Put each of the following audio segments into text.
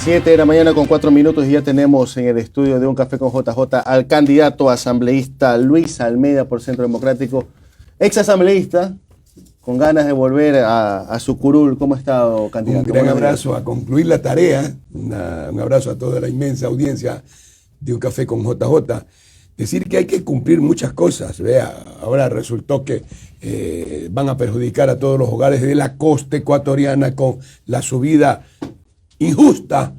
7 de la mañana con 4 minutos y ya tenemos en el estudio de Un Café con JJ al candidato asambleísta Luis Almeida por Centro Democrático, ex asambleísta, con ganas de volver a su curul. ¿Cómo está, candidato? Un gran abrazo a concluir la tarea, un abrazo a toda la inmensa audiencia de Un Café con JJ. Decir que hay que cumplir muchas cosas. Vea, ahora resultó que van a perjudicar a todos los hogares de la costa ecuatoriana con la subida injusta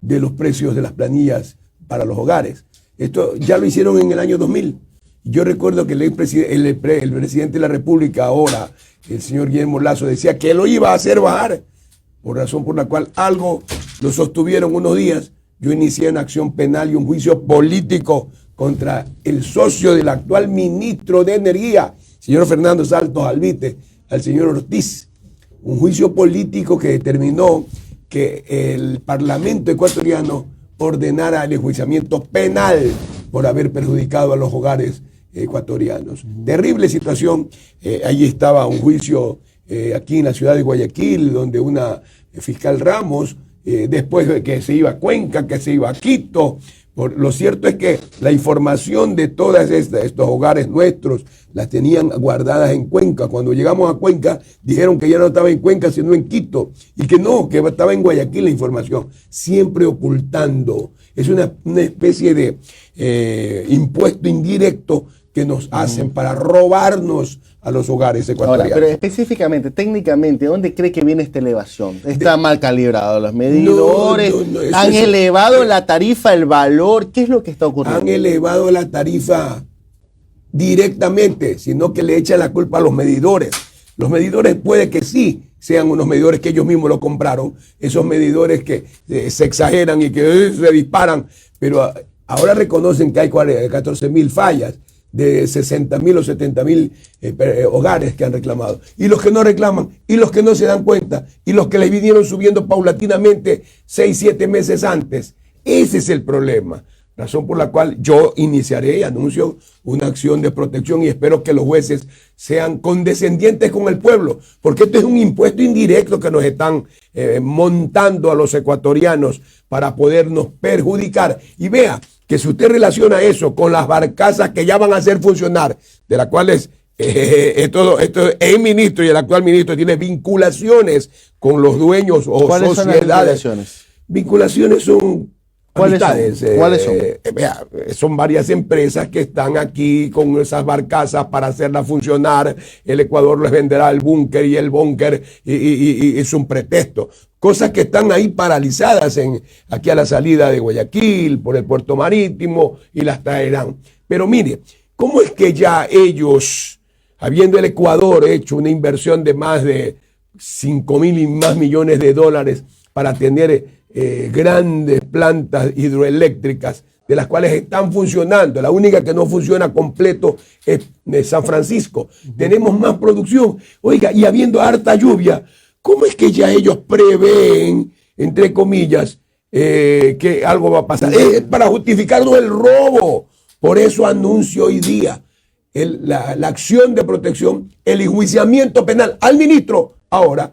de los precios de las planillas para los hogares. Esto ya lo hicieron en el año 2000. Yo recuerdo que el presidente de la República ahora, el señor Guillermo Lasso, decía que lo iba a hacer bajar, por razón por la cual algo lo sostuvieron unos días. Yo inicié una acción penal y un juicio político contra el socio del actual ministro de Energía, señor Fernando Santos Alvite, al señor Ortiz. Un juicio político que determinó que el Parlamento ecuatoriano ordenara el enjuiciamiento penal por haber perjudicado a los hogares ecuatorianos. Terrible situación. Allí estaba un juicio aquí en la ciudad de Guayaquil, donde una fiscal Ramos, después de que se iba a Cuenca, que se iba a Quito. Lo cierto es que la información de todos estos hogares nuestros las tenían guardadas en Cuenca. Cuando llegamos a Cuenca dijeron que ya no estaba en Cuenca sino en Quito, y que no, que estaba en Guayaquil la información, siempre ocultando. Es una especie de impuesto indirecto que nos hacen para robarnos a los hogares ecuatorianos. Ahora, pero específicamente, técnicamente, ¿dónde cree que viene esta elevación? ¿Está mal calibrado los medidores? ¿Han elevado la tarifa, el valor? ¿Qué es lo que está ocurriendo? Han elevado la tarifa directamente, sino que le echan la culpa a los medidores. Los medidores puede que sí sean unos medidores que ellos mismos lo compraron, esos medidores que se exageran y que se disparan, pero ahora reconocen que hay 14.000 fallas de 60.000 o 70.000 hogares que han reclamado. Y los que no reclaman, y los que no se dan cuenta, y los que les vinieron subiendo paulatinamente 6-7 meses antes. Ese es el problema. Razón por la cual yo iniciaré y anuncio una acción de protección y espero que los jueces sean condescendientes con el pueblo, porque esto es un impuesto indirecto que nos están montando a los ecuatorianos para podernos perjudicar. Y vea que si usted relaciona eso con las barcazas que ya van a hacer funcionar, de las cuales el ministro y el actual ministro tiene vinculaciones con los dueños o ¿cuáles sociedades. Son las vinculaciones? Vinculaciones son amistades. ¿Cuáles son? Son varias empresas que están aquí con esas barcazas para hacerlas funcionar. El Ecuador les venderá el búnker y el búnker y es un pretexto. Cosas que están ahí paralizadas aquí a la salida de Guayaquil, por el puerto marítimo, y las traerán. Pero mire, ¿cómo es que ya ellos, habiendo el Ecuador hecho una inversión de más de 5.000 y más millones de dólares para tener grandes plantas hidroeléctricas, de las cuales están funcionando, la única que no funciona completo es San Francisco, tenemos más producción, oiga, y habiendo harta lluvia, ¿cómo es que ya ellos prevén, entre comillas, que algo va a pasar? Es para justificarnos el robo. Por eso anuncio hoy día la acción de protección, el enjuiciamiento penal al ministro ahora,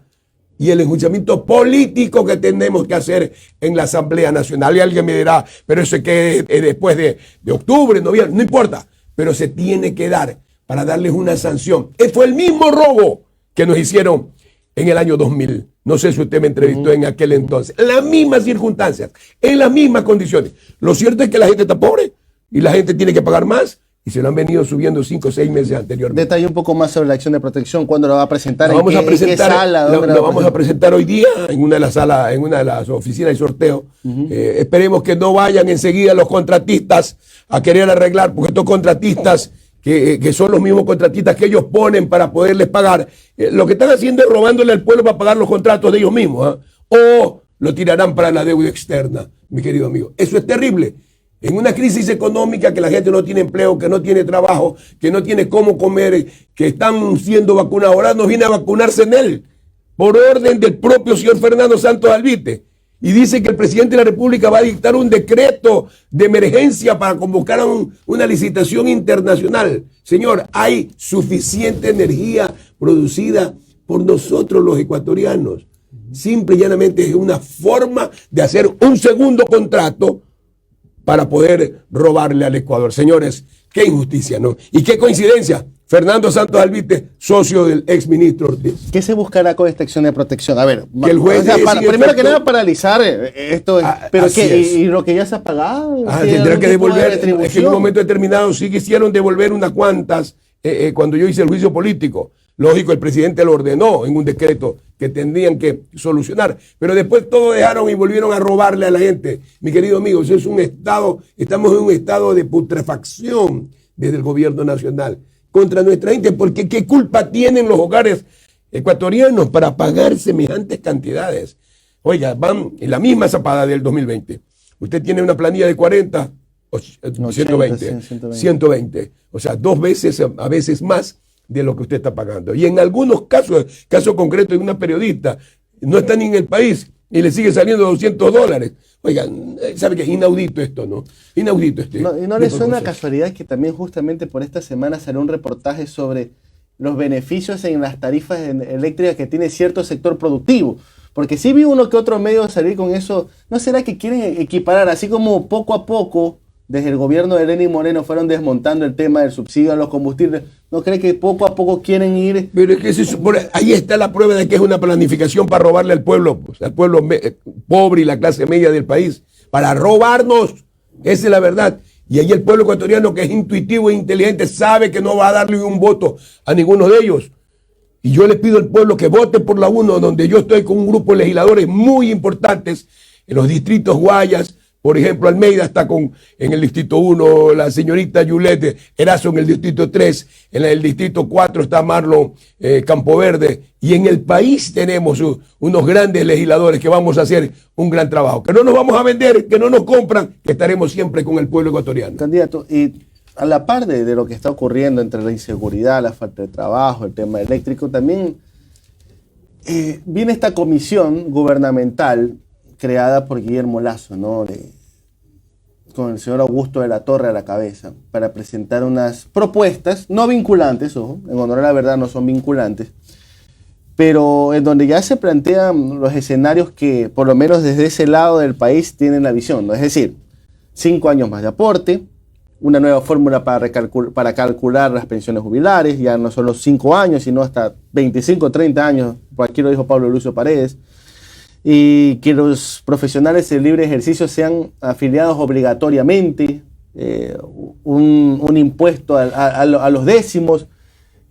y el enjuiciamiento político que tenemos que hacer en la Asamblea Nacional. Y alguien me dirá, pero eso que es después de octubre, noviembre, no importa, pero se tiene que dar para darles una sanción. Fue el mismo robo que nos hicieron en el año 2000. No sé si usted me entrevistó en aquel entonces. En las mismas circunstancias, en las mismas condiciones. Lo cierto es que la gente está pobre y la gente tiene que pagar más. Y se lo han venido subiendo 5 o 6 meses anteriormente. Detalle un poco más sobre la acción de protección. ¿Cuándo lo va a presentar? Lo vamos a presentar hoy día en una de las salas, en una de las oficinas de sorteo. Esperemos que no vayan enseguida los contratistas a querer arreglar, porque estos contratistas que son los mismos contratistas que ellos ponen para poderles pagar, lo que están haciendo es robándole al pueblo para pagar los contratos de ellos mismos, o lo tirarán para la deuda externa, mi querido amigo. Eso es terrible. En una crisis económica, que la gente no tiene empleo, que no tiene trabajo, que no tiene cómo comer, que están siendo vacunados, ahora nos viene a vacunarse en él, por orden del propio señor Fernando Santos Alvite. Y dice que el presidente de la República va a dictar un decreto de emergencia para convocar a una licitación internacional. Señor, hay suficiente energía producida por nosotros los ecuatorianos. Simple y llanamente es una forma de hacer un segundo contrato para poder robarle al Ecuador. Señores, qué injusticia, ¿no? Y qué coincidencia. Fernando Santos Alvite, socio del exministro Ortiz. ¿Qué se buscará con esta acción de protección? A ver, que el juez primero que nada paralizar esto, pero ¿qué? ¿Y lo que ya se ha pagado? Tendrá que devolver, es que en un momento determinado sí quisieron devolver unas cuantas cuando yo hice el juicio político. Lógico, el presidente lo ordenó en un decreto que tendrían que solucionar, pero después todo dejaron y volvieron a robarle a la gente. Mi querido amigo, eso es un estado, estamos en un estado de putrefacción desde el gobierno nacional contra nuestra gente, porque ¿qué culpa tienen los hogares ecuatorianos para pagar semejantes cantidades? Oiga, van en la misma zapada del 2020. Usted tiene una planilla de 40, no, 120, 120. O sea, 2 veces, a veces más de lo que usted está pagando. Y en algunos casos, caso concreto de una periodista, no está ni en el país y le sigue saliendo $200. Oigan, ¿sabe qué? Inaudito esto, ¿no? Inaudito esto. No, ¿y no le suena casualidad que también justamente por esta semana salió un reportaje sobre los beneficios en las tarifas eléctricas que tiene cierto sector productivo? Porque sí vi uno que otro medio salir con eso. ¿No será que quieren equiparar, así como poco a poco desde el gobierno de Lenín Moreno fueron desmontando el tema del subsidio a los combustibles? ¿No cree que poco a poco quieren ir? Pero es que ahí está la prueba de que es una planificación para robarle al pueblo, pues, al pueblo pobre y la clase media del país, para robarnos. Esa es la verdad. Y ahí el pueblo ecuatoriano, que es intuitivo e inteligente, sabe que no va a darle un voto a ninguno de ellos. Y yo le pido al pueblo que vote por la 1, donde yo estoy con un grupo de legisladores muy importantes en los distritos Guayas. Por ejemplo, Almeida está en el distrito 1, la señorita Yulette Erazo en el distrito 3, en el distrito 4 está Marlon Campoverde, y en el país tenemos unos grandes legisladores que vamos a hacer un gran trabajo. Que no nos vamos a vender, que no nos compran, que estaremos siempre con el pueblo ecuatoriano. Candidato, y a la par de lo que está ocurriendo entre la inseguridad, la falta de trabajo, el tema eléctrico, también viene esta comisión gubernamental creada por Guillermo Lasso, ¿no? Con el señor Augusto de la Torre a la cabeza, para presentar unas propuestas, no vinculantes, ojo, en honor a la verdad no son vinculantes, pero en donde ya se plantean los escenarios que, por lo menos desde ese lado del país, tienen la visión, ¿no? Es decir, 5 años más de aporte, una nueva fórmula para calcular las pensiones jubilares, ya no solo 5 años, sino hasta 25, 30 años, por aquí lo dijo Pablo Lucio Paredes, y que los profesionales de libre ejercicio sean afiliados obligatoriamente, un impuesto a los décimos.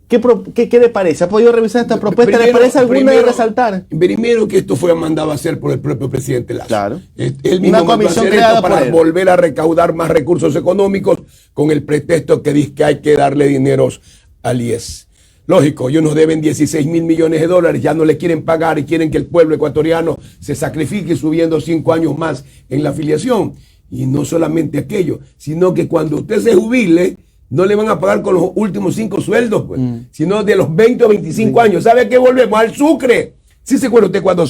¿Qué le parece? ¿Ha podido revisar esta propuesta? ¿Le parece alguna de resaltar? Primero que esto fue mandado a hacer por el propio presidente Lasso. Claro. Él mismo una comisión creada para volver a recaudar más recursos económicos con el pretexto que dice que hay que darle dineros al IES. Lógico, ellos nos deben 16 mil millones de dólares, ya no le quieren pagar y quieren que el pueblo ecuatoriano se sacrifique subiendo 5 años más en la afiliación. Y no solamente aquello, sino que cuando usted se jubile, no le van a pagar con los últimos 5 sueldos, pues, sino de los 20 o 25 años. ¿Sabe qué? Volvemos al Sucre. Sí se acuerda usted cuando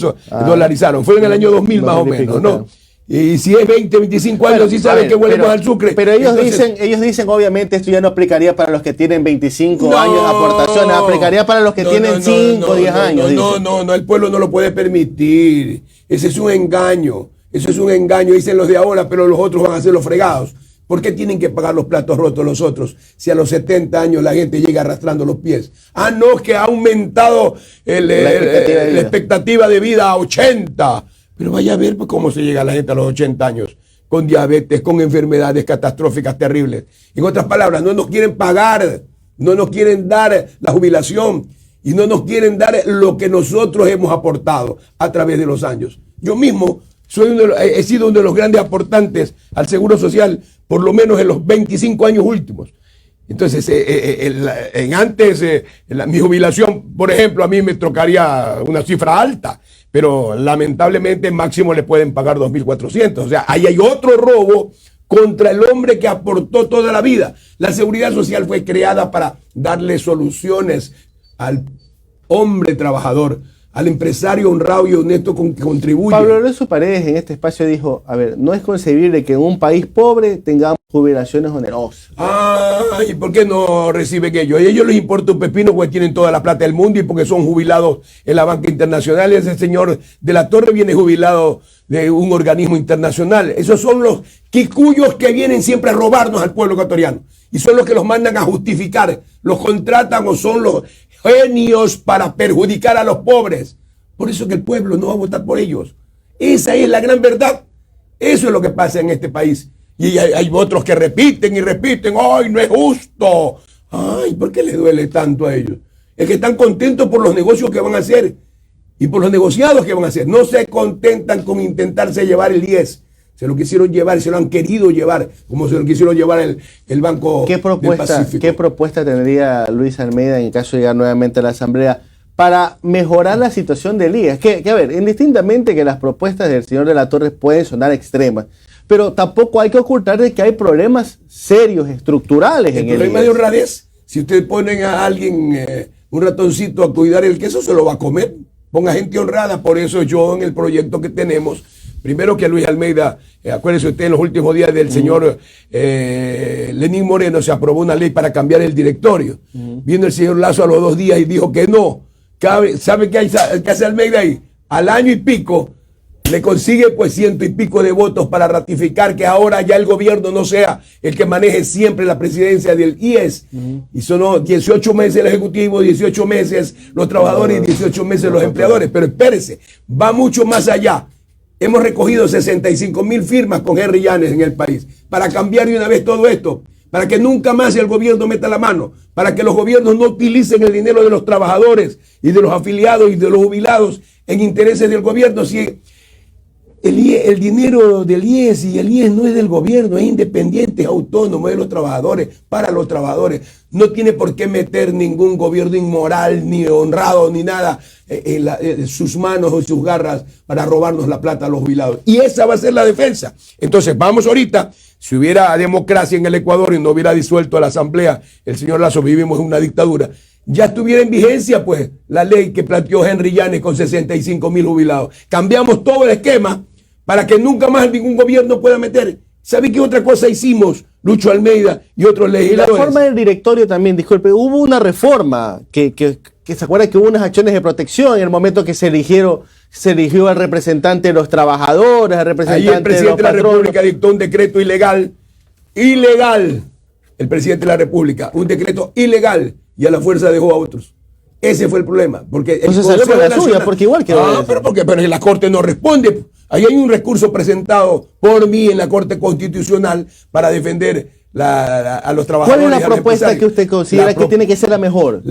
dolarizaron, fue en el año 2000 más o menos, ¿no? Y si es 20, 25 años, sí sabe que volvemos al Sucre. Pero ellos dicen, obviamente, esto ya no aplicaría para los que tienen 25 años de aportaciones, aplicaría para los que tienen 5 o 10 años. No, el pueblo no lo puede permitir. Ese es un engaño. Eso es un engaño, dicen los de ahora, pero los otros van a ser los fregados. ¿Por qué tienen que pagar los platos rotos los otros si a los 70 años la gente llega arrastrando los pies? No, es que ha aumentado la expectativa de vida a 80. Pero vaya a ver cómo se llega a la gente a los 80 años, con diabetes, con enfermedades catastróficas terribles. En otras palabras, no nos quieren pagar, no nos quieren dar la jubilación y no nos quieren dar lo que nosotros hemos aportado a través de los años. Yo mismo he sido uno de los grandes aportantes al Seguro Social, por lo menos en los 25 años últimos. Entonces, mi jubilación, por ejemplo, a mí me tocaría una cifra alta, pero lamentablemente máximo le pueden pagar 2.400. O sea, ahí hay otro robo contra el hombre que aportó toda la vida. La seguridad social fue creada para darle soluciones al hombre trabajador, al empresario honrado y honesto que contribuye. Pablo Lucio Paredes en este espacio dijo, a ver, no es concebible que en un país pobre tengamos jubilaciones onerosas. ¿Y por qué no reciben ellos? A ellos les importa un pepino porque tienen toda la plata del mundo y porque son jubilados en la banca internacional. Y ese señor de la Torre viene jubilado de un organismo internacional. Esos son los quicuyos que vienen siempre a robarnos al pueblo ecuatoriano. Y son los que los mandan a justificar. Los contratan o son los genios para perjudicar a los pobres. Por eso que el pueblo no va a votar por ellos. Esa es la gran verdad. Eso es lo que pasa en este país. Y hay otros que repiten y repiten. ¡Ay, no es justo! ¡Ay, ¿por qué les duele tanto a ellos? Es que están contentos por los negocios que van a hacer y por los negociados que van a hacer. No se contentan con intentarse llevar el IES. Se lo quisieron llevar, se lo han querido llevar, como se lo quisieron llevar el Banco del Pacífico. ¿Qué propuesta tendría Luis Almeida en caso de llegar nuevamente a la Asamblea para mejorar la situación del IES? Que a ver, indistintamente que las propuestas del señor de la Torre pueden sonar extremas, pero tampoco hay que ocultar de que hay problemas serios, estructurales en el IES. El problema de honradez, si ustedes ponen a alguien, un ratoncito a cuidar el queso, se lo va a comer. Ponga gente honrada. Por eso yo en el proyecto que tenemos, primero que Luis Almeida, acuérdense usted, en los últimos días del señor Lenín Moreno se aprobó una ley para cambiar el directorio. Vino el señor Lazo a los 2 días y dijo que no. ¿Sabe qué hace Almeida ahí? Al año y pico le consigue pues 100 y pico de votos para ratificar que ahora ya el gobierno no sea el que maneje siempre la presidencia del IES. Y son 18 meses el Ejecutivo, 18 meses los trabajadores y 18 meses los empleadores. Pero espérese, va mucho más allá. Hemos recogido 65,000 firmas con Henry Llanes en el país para cambiar de una vez todo esto, para que nunca más el gobierno meta la mano, para que los gobiernos no utilicen el dinero de los trabajadores y de los afiliados y de los jubilados en intereses del gobierno. Si el dinero del IES y el IES no es del gobierno, es independiente, es autónomo, es de los trabajadores, para los trabajadores. No tiene por qué meter ningún gobierno inmoral, ni honrado, ni nada en sus manos o en sus garras para robarnos la plata a los jubilados. Y esa va a ser la defensa. Entonces, vamos ahorita, si hubiera democracia en el Ecuador y no hubiera disuelto a la Asamblea, el señor Lazo, vivimos en una dictadura, ya estuviera en vigencia pues la ley que planteó Henry Llanes con 65,000 jubilados. Cambiamos todo el esquema para que nunca más ningún gobierno pueda meter. ¿Sabe qué otra cosa hicimos, Lucho Almeida y otros legisladores? La forma del directorio también, disculpe, hubo una reforma que se acuerda que hubo unas acciones de protección en el momento que se eligió al representante de los trabajadores, al representante ahí el presidente de los de la República dictó un decreto ilegal, el presidente de la República, un decreto ilegal, y a la fuerza dejó a otros. Ese fue el problema. Porque entonces salió por la suya, porque igual que... pero la Corte no responde. Ahí hay un recurso presentado por mí en la Corte Constitucional para defender a los trabajadores. ¿Cuál es la propuesta que usted considera que tiene que ser la mejor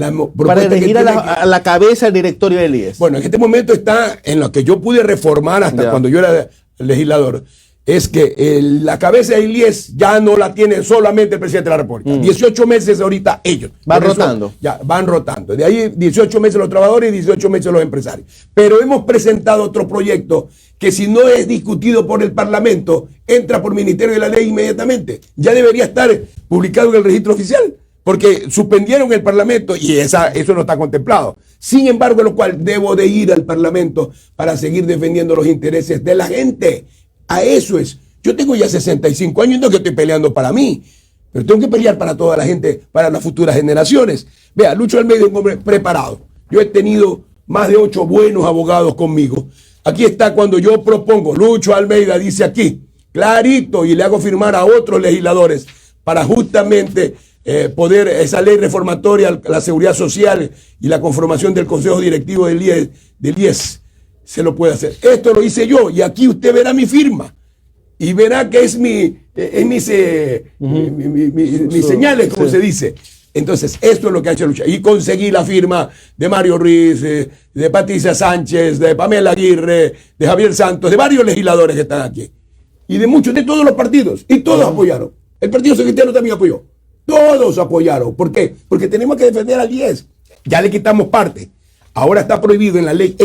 para elegir a la cabeza del directorio del IES? Bueno, en este momento está en lo que yo pude reformar hasta cuando yo era legislador. Es que la cabeza del IES ya no la tiene solamente el presidente de la República. 18 meses ahorita ellos. Van rotando. Ya, van rotando. De ahí 18 meses los trabajadores y 18 meses los empresarios. Pero hemos presentado otro proyecto que si no es discutido por el Parlamento, entra por Ministerio de la Ley inmediatamente. Ya debería estar publicado en el registro oficial, porque suspendieron el Parlamento y eso no está contemplado. Sin embargo, lo cual debo de ir al Parlamento para seguir defendiendo los intereses de la gente. A eso es. Yo tengo ya 65 años, no que estoy peleando para mí, pero tengo que pelear para toda la gente, para las futuras generaciones. Vea, Lucho Almeida es un hombre preparado. Yo he tenido más de 8 buenos abogados conmigo. Aquí está cuando yo propongo, Lucho Almeida dice aquí, clarito, y le hago firmar a otros legisladores para justamente poder esa ley reformatoria, la seguridad social y la conformación del Consejo Directivo del IES. Se lo puede hacer. Esto lo hice yo y aquí usted verá mi firma y verá que es mis señales, como se dice. Entonces, esto es lo que ha hecho Lucha. Y conseguí la firma de Mario Ruiz, de Patricia Sánchez, de Pamela Aguirre, de Javier Santos, de varios legisladores que están aquí. Y de muchos, de todos los partidos. Y todos apoyaron. El Partido Cristiano también apoyó. Todos apoyaron. ¿Por qué? Porque tenemos que defender al IES. Ya le quitamos parte. Ahora está prohibido en la ley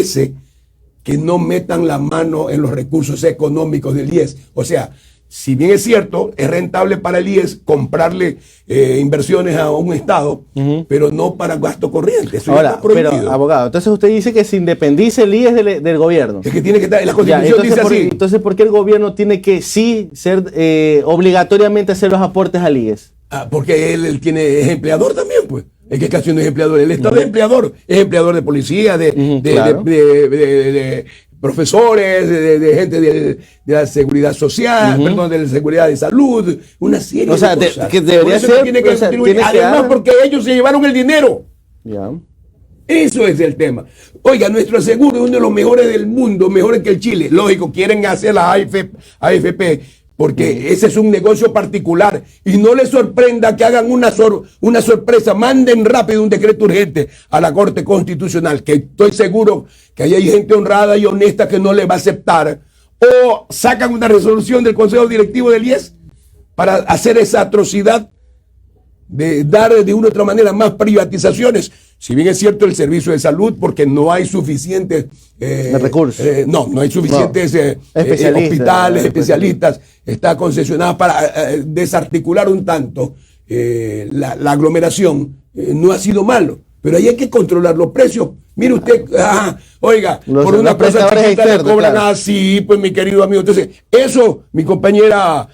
que no metan la mano en los recursos económicos del IES. O sea, si bien es cierto, es rentable para el IES comprarle inversiones a un Estado, pero no para gasto corriente. Eso Ahora, ya está prohibido. pero, abogado, entonces usted dice que se independice el IES del gobierno. Es que tiene que estar, la Ya, Constitución dice así. entonces, ¿por qué el gobierno tiene que sí ser obligatoriamente hacer los aportes al IES? Porque él es empleador también, pues. Es que casi no es empleador. El Estado es empleador de policía, claro. de profesores, de gente de la seguridad social, perdón, de la seguridad de salud, una serie de cosas. Que debería por eso ser, tiene que contribuir. Además, porque ellos se llevaron el dinero. Ya. Eso es el tema. Oiga, nuestro seguro es uno de los mejores del mundo, mejores que el Chile. Lógico, quieren hacer la AFP, porque ese es un negocio particular. Y no les sorprenda que hagan una sorpresa, manden rápido un decreto urgente a la Corte Constitucional, que estoy seguro que ahí hay gente honrada y honesta que no le va a aceptar. O sacan una resolución del Consejo Directivo del IES para hacer esa atrocidad de dar de una u otra manera más privatizaciones. Si bien es cierto el servicio de salud, porque no hay suficientes recursos. No hay suficientes Especialistas, hospitales, especialistas. Está concesionada para desarticular un tanto la aglomeración. No ha sido malo, pero ahí hay que controlar los precios. Mire usted, oiga, por una cosa chiquita le cobran así, pues mi querido amigo. Entonces, eso, mi compañera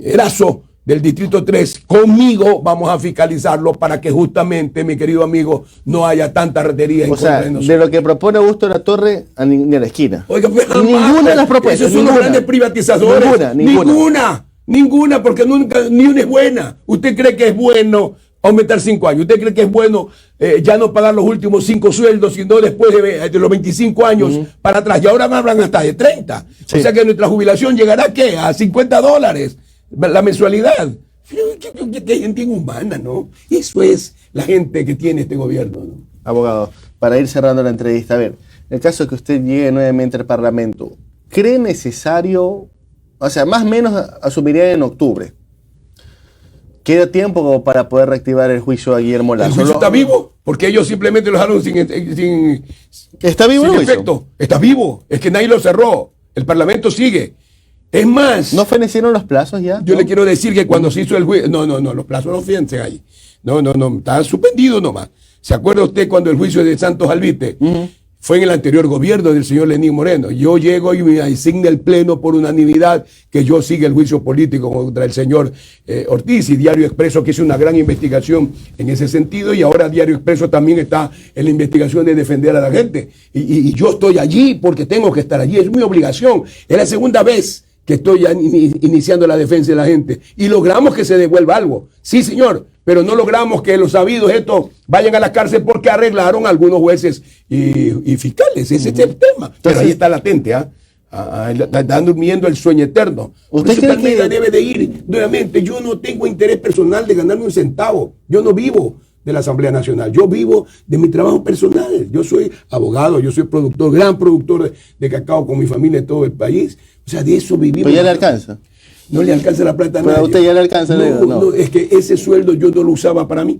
Erazo, del Distrito 3, conmigo vamos a fiscalizarlo para que justamente, mi querido amigo, no haya tanta ratería en contra de nosotros. De lo que propone Augusto de la Torre, ni a la esquina. Oiga, pero ninguna de las propuestas. Esos son los grandes privatizadores. Ninguna, porque nunca, ni una es buena. ¿Usted cree que es bueno aumentar 5 años? ¿Usted cree que es bueno ya no pagar los últimos 5 sueldos, sino después de los 25 años para atrás? Y ahora me hablan hasta de 30. Sí. O sea que nuestra jubilación llegará, ¿qué? A $50 la mensualidad. Qué gente inhumana, ¿no? Eso es la gente que tiene este gobierno, ¿no? Abogado, para ir cerrando la entrevista, a ver, en el caso de que usted llegue nuevamente al Parlamento, ¿cree necesario, o sea, más o menos asumiría en octubre, queda tiempo como para poder reactivar el juicio a Guillermo Lazo? ¿El juicio está vivo? Porque ellos simplemente lo dejaron sin ¿Está vivo sin el juicio? efecto. Está vivo. Es que nadie lo cerró. El Parlamento sigue. Es más... ¿No fenecieron los plazos ya? Yo le quiero decir que cuando se hizo el juicio... No, los plazos no fíjense ahí. No, está suspendido nomás. ¿Se acuerda usted cuando el juicio de Santos Albite fue en el anterior gobierno del señor Lenín Moreno? Yo llego y me asigna el pleno por unanimidad que yo siga el juicio político contra el señor Ortiz, y Diario Expreso que hizo una gran investigación en ese sentido, y ahora Diario Expreso también está en la investigación de defender a la gente. Y yo estoy allí porque tengo que estar allí, es mi obligación. Es la segunda vez que estoy iniciando la defensa de la gente, y logramos que se devuelva algo, sí señor, pero no logramos que los sabidos estos vayan a la cárcel porque arreglaron algunos jueces y fiscales. Ese es el tema. Entonces, pero ahí está latente, están durmiendo el sueño eterno. ¿Usted cree que debe de ir nuevamente? Yo no tengo interés personal de ganarme un centavo. Yo no vivo de la Asamblea Nacional. Yo vivo de mi trabajo personal. Yo soy abogado, yo soy productor, gran productor de cacao con mi familia en todo el país. O sea, de eso vivimos. ¿Pero ya le alcanza? No le alcanza la plata a nadie. ¿Pero a usted ya le alcanza? No, es que ese sueldo yo no lo usaba para mí.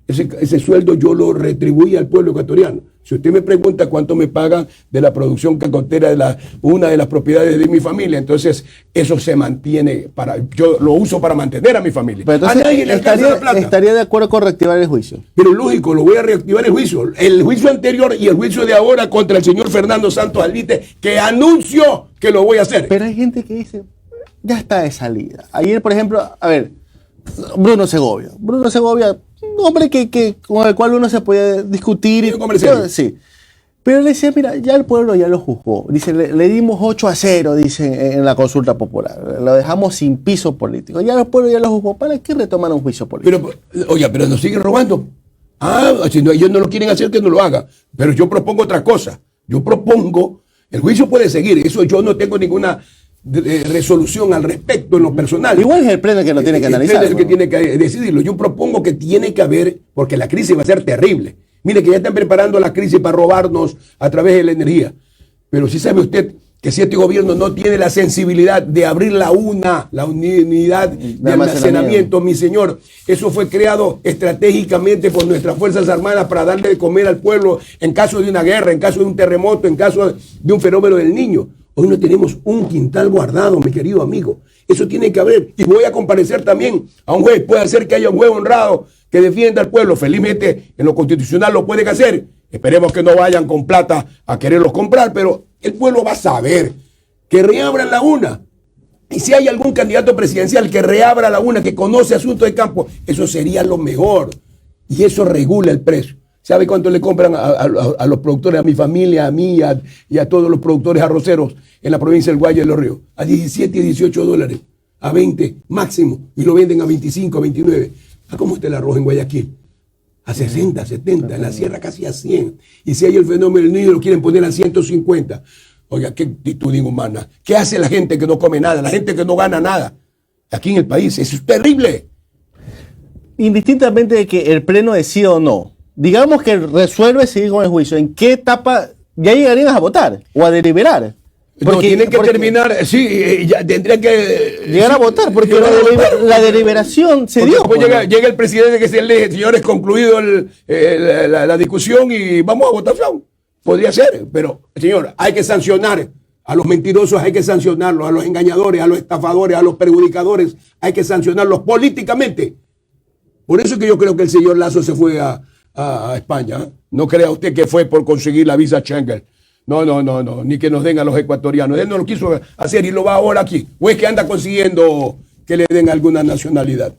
Ese sueldo yo lo retribuía al pueblo ecuatoriano. Si usted me pregunta cuánto me pagan de la producción cacotera de una de las propiedades de mi familia, entonces eso se mantiene yo lo uso para mantener a mi familia. Pero entonces, a nadie le alcanza la plata. ¿Estaría de acuerdo con reactivar el juicio? Pero lógico, lo voy a reactivar el juicio. El juicio anterior y el juicio de ahora contra el señor Fernando Santos Albite, que anunció que lo voy a hacer. Pero hay gente que dice, ya está de salida. Ayer, por ejemplo, a ver, Bruno Segovia, un hombre con el cual uno se puede discutir. Sí. Pero le decía, mira, ya el pueblo ya lo juzgó. Dice, le dimos 8-0, dice en la consulta popular. Lo dejamos sin piso político. Ya el pueblo ya lo juzgó. ¿Para qué retomar un juicio político? Pero nos siguen robando. Si ellos no lo quieren hacer, que no lo haga. Pero yo propongo otra cosa. Yo propongo, el juicio puede seguir. Eso yo no tengo ninguna resolución al respecto en lo personal. Igual es el pleno que lo tiene que analizar. Es el que tiene que decidirlo. Yo propongo que tiene que haber, porque la crisis va a ser terrible. Mire que ya están preparando la crisis para robarnos a través de la energía. Pero sí sabe usted que si este gobierno no tiene la sensibilidad de abrir la unidad de almacenamiento, mi señor, eso fue creado estratégicamente por nuestras Fuerzas Armadas para darle de comer al pueblo en caso de una guerra, en caso de un terremoto, en caso de un fenómeno del Niño. Hoy no tenemos un quintal guardado, mi querido amigo. Eso tiene que haber. Y voy a comparecer también a un juez. Puede ser que haya un juez honrado que defienda al pueblo. Felizmente en lo constitucional lo pueden hacer. Esperemos que no vayan con plata a quererlos comprar, pero el pueblo va a saber que reabran la UNA. Y si hay algún candidato presidencial que reabra la UNA, que conoce asuntos de campo, eso sería lo mejor. Y eso regula el precio. ¿Sabe cuánto le compran a los productores, a mi familia, a mí y a todos los productores arroceros en la provincia del Guaya de los Ríos? A 17 y 18 dólares, a 20 máximo, y lo venden a 25, a 29. ¿A cómo está el arroz en Guayaquil? A 60, 70, en la sierra casi a 100. Y si hay el fenómeno del niño, lo quieren poner a 150. Oiga, qué actitud inhumana. ¿Qué hace la gente que no come nada? La gente que no gana nada. Aquí en el país, eso es terrible. Indistintamente de que el pleno decida o no, digamos que resuelve seguir con el juicio, ¿en qué etapa ya llegarían a votar o a deliberar? Porque, no, tienen que terminar, sí, ya tendrían que llegar a votar, porque la deliberación se dio. Después llega el presidente que se elige, señores, concluido la discusión y vamos a votación. Podría ser, pero, señor, hay que sancionar a los mentirosos, hay que sancionarlos, a los engañadores, a los estafadores, a los perjudicadores, hay que sancionarlos políticamente. Por eso es que yo creo que el señor Lasso se fue a España. ¿Eh? No crea usted que fue por conseguir la visa Schengen. No, ni que nos den a los ecuatorianos. Él no lo quiso hacer y lo va ahora aquí. O es que anda consiguiendo que le den alguna nacionalidad.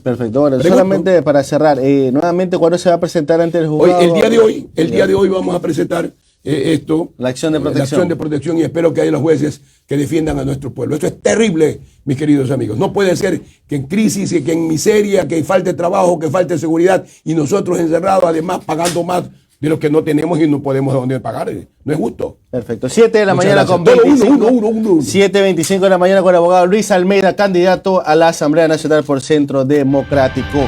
Perfecto. Ahora, solamente para cerrar, nuevamente, ¿cuándo se va a presentar ante el juzgado? El día de hoy vamos a presentar esto. La acción de protección. La acción de protección, y espero que haya los jueces que defiendan a nuestro pueblo. Esto es terrible, mis queridos amigos. No puede ser que en crisis, que en miseria, que falte trabajo, que falte seguridad y nosotros encerrados, además pagando más de lo que no tenemos y no podemos de dónde pagar. No es justo. Perfecto. 7 de la mañana con 25. 7:25 de la mañana con el abogado Luis Almeida, candidato a la Asamblea Nacional por Centro Democrático.